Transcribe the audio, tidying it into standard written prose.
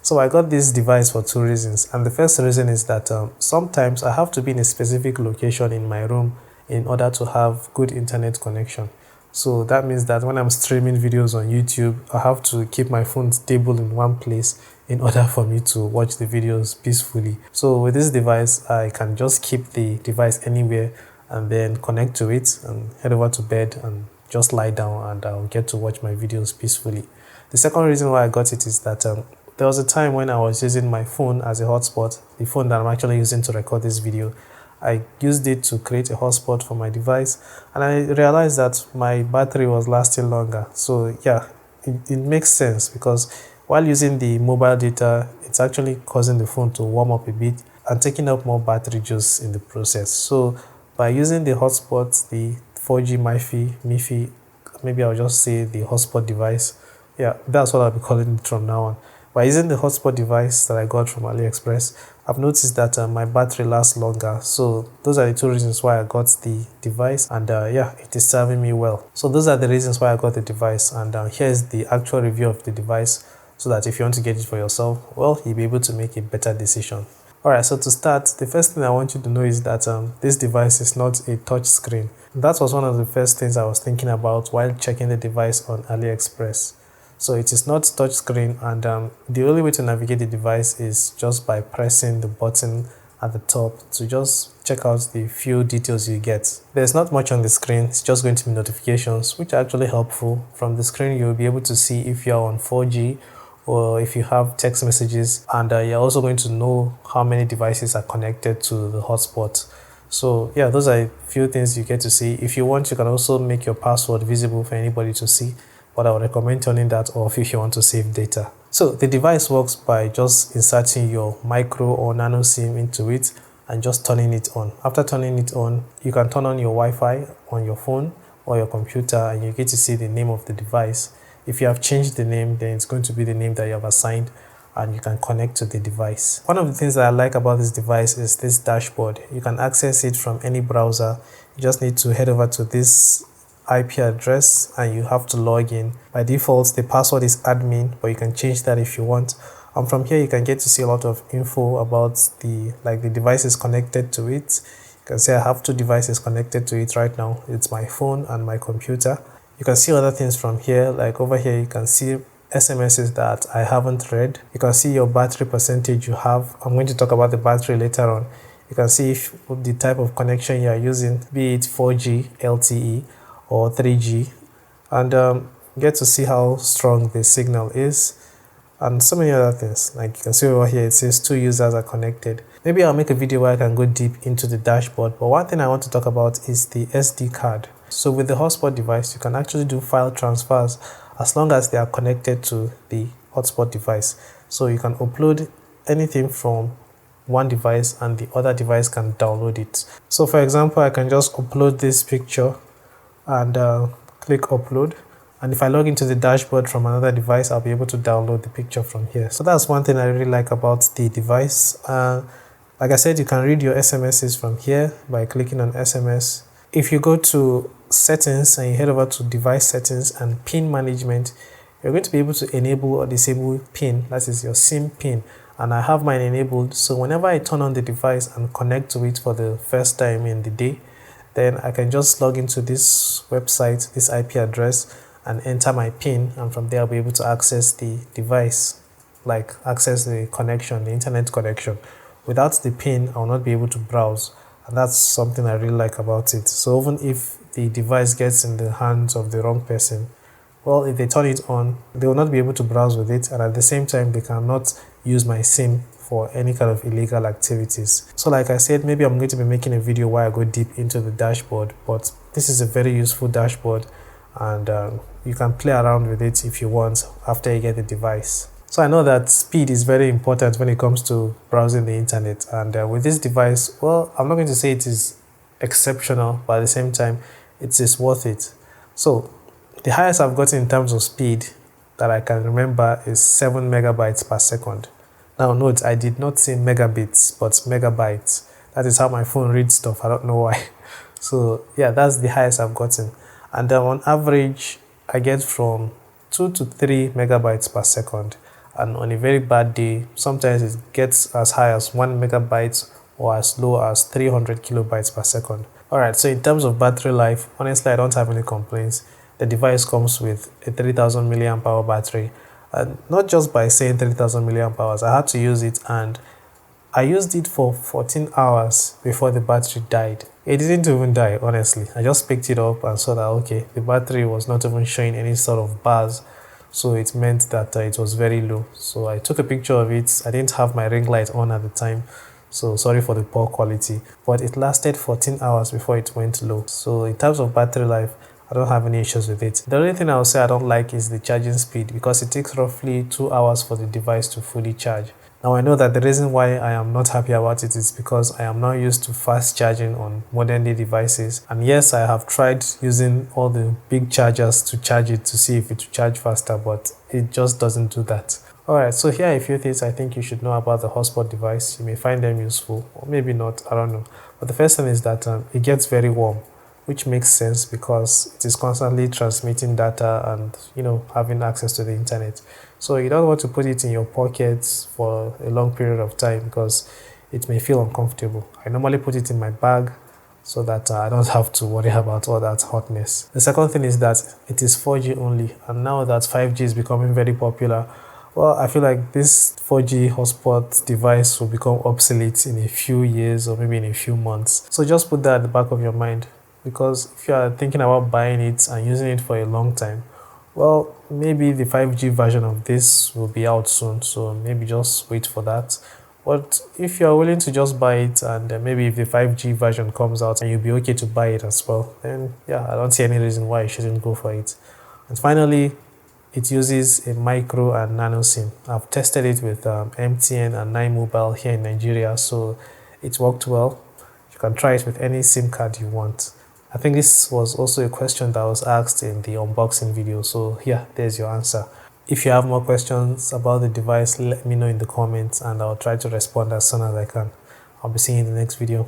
So I got this device for two reasons, and the first reason is that sometimes I have to be in a specific location in my room in order to have good internet connection. So that means that when I'm streaming videos on YouTube, I have to keep my phone stable in one place in order for me to watch the videos peacefully. So with this device, I can just keep the device anywhere and then connect to it and head over to bed and just lie down, and I'll get to watch my videos peacefully. The second reason why I got it is that there was a time when I was using my phone as a hotspot, the phone that I'm actually using to record this video. I used it to create a hotspot for my device, and I realized that my battery was lasting longer. So yeah, it makes sense, because while using the mobile data, it's actually causing the phone to warm up a bit and taking up more battery juice in the process. So by using the hotspot, the 4G MiFi, maybe I'll just say the hotspot device. Yeah, that's what I'll be calling it from now on. By using the hotspot device that I got from AliExpress, I've noticed that my battery lasts longer. So those are the two reasons why I got the device, and yeah, it is serving me well. So those are the reasons why I got the device, and here's the actual review of the device, so that if you want to get it for yourself, well, you'll be able to make a better decision. Alright, so to start, the first thing I want you to know is that this device is not a touch screen. That was one of the first things I was thinking about while checking the device on AliExpress. So it is not touch screen, and the only way to navigate the device is just by pressing the button at the top to just check out the few details you get. There's not much on the screen, it's just going to be notifications, which are actually helpful. From the screen, you'll be able to see if you're on 4G or if you have text messages, and you're also going to know how many devices are connected to the hotspot. So yeah, those are a few things you get to see. If you want, you can also make your password visible for anybody to see, but I would recommend turning that off if you want to save data. So the device works by just inserting your micro or nano SIM into it and just turning it on. After turning it on, you can turn on your Wi-Fi on your phone or your computer, and you get to see the name of the device. If you have changed the name, then it's going to be the name that you have assigned, and you can connect to the device. One of the things that I like about this device is this dashboard. You can access it from any browser. You just need to head over to this IP address and you have to log in. By default, the password is admin, but you can change that if you want. And from here, you can get to see a lot of info about the devices connected to it. You can see I have two devices connected to it right now. It's my phone and my computer. You can see other things from here, like over here, you can see SMSs that I haven't read. You can see your battery percentage you have. I'm going to talk about the battery later on. You can see if the type of connection you are using, be it 4G, LTE, or 3G, and get to see how strong the signal is, and so many other things. Like you can see over here, it says 2 users are connected. Maybe I'll make a video where I can go deep into the dashboard, but one thing I want to talk about is the SD card. So with the hotspot device, you can actually do file transfers as long as they are connected to the hotspot device. So you can upload anything from one device and the other device can download it. So for example, I can just upload this picture and click upload, and if I log into the dashboard from another device, I'll be able to download the picture from here. So that's one thing I really like about the device. Like I said, you can read your SMSs from here by clicking on SMS. If you go to settings and you head over to device settings and pin management, you're going to be able to enable or disable pin, that is your SIM pin, and I have mine enabled. So whenever I turn on the device and connect to it for the first time in the day, then I can just log into this website, this IP address, and enter my PIN, and from there I'll be able to access the device, like access the connection, the internet connection. Without the PIN, I'll not be able to browse, and that's something I really like about it. So even if the device gets in the hands of the wrong person, well, if they turn it on, they will not be able to browse with it, and at the same time, they cannot use my SIM for any kind of illegal activities. So like I said, maybe I'm going to be making a video where I go deep into the dashboard, but this is a very useful dashboard, and you can play around with it if you want after you get the device. So I know that speed is very important when it comes to browsing the internet, and with this device, well, I'm not going to say it is exceptional, but at the same time, it is worth it. So the highest I've gotten in terms of speed that I can remember is 7 megabytes per second. Now note, I did not say megabits, but megabytes. That is how my phone reads stuff. I don't know why. So yeah, that's the highest I've gotten. And on average, I get from 2 to 3 megabytes per second. and on a very bad day, sometimes it gets as high as 1 megabyte or as low as 300 kilobytes per second. Alright, so in terms of battery life, honestly, I don't have any complaints. The device comes with a 3000 milliamp hour battery, and not just by saying 3000 milliamp hours, I had to use it, and I used it for 14 hours before the battery died. It didn't even die, honestly. I just picked it up and saw that, okay, the battery was not even showing any sort of bars. So it meant that it was very low. So I took a picture of it. I didn't have my ring light on at the time, so sorry for the poor quality. But it lasted 14 hours before it went low. So in terms of battery life, I don't have any issues with it. The only thing I would say I don't like is the charging speed, because it takes roughly 2 hours for the device to fully charge. Now I know that the reason why I am not happy about it is because I am not used to fast charging on modern day devices. And yes, I have tried using all the big chargers to charge it to see if it will charge faster, but it just doesn't do that. Alright, so here are a few things I think you should know about the hotspot device. You may find them useful, or maybe not, I don't know. But the first thing is that it gets very warm, which makes sense because it is constantly transmitting data and having access to the internet. So you don't want to put it in your pockets for a long period of time because it may feel uncomfortable. I normally put it in my bag so that I don't have to worry about all that hotness. The second thing is that it is 4G only, and now that 5G is becoming very popular, well, I feel like this 4G hotspot device will become obsolete in a few years or maybe in a few months. So just put that at the back of your mind, because if you are thinking about buying it and using it for a long time, well, maybe the 5G version of this will be out soon, so maybe just wait for that. But if you are willing to just buy it, and maybe if the 5G version comes out and you'll be okay to buy it as well, then yeah, I don't see any reason why you shouldn't go for it. And finally, it uses a micro and nano SIM. I've tested it with MTN and 9Mobile here in Nigeria, so it worked well. You can try it with any SIM card you want. I think this was also a question that was asked in the unboxing video, so yeah, there's your answer. If you have more questions about the device, let me know in the comments and I'll try to respond as soon as I can. I'll be seeing you in the next video.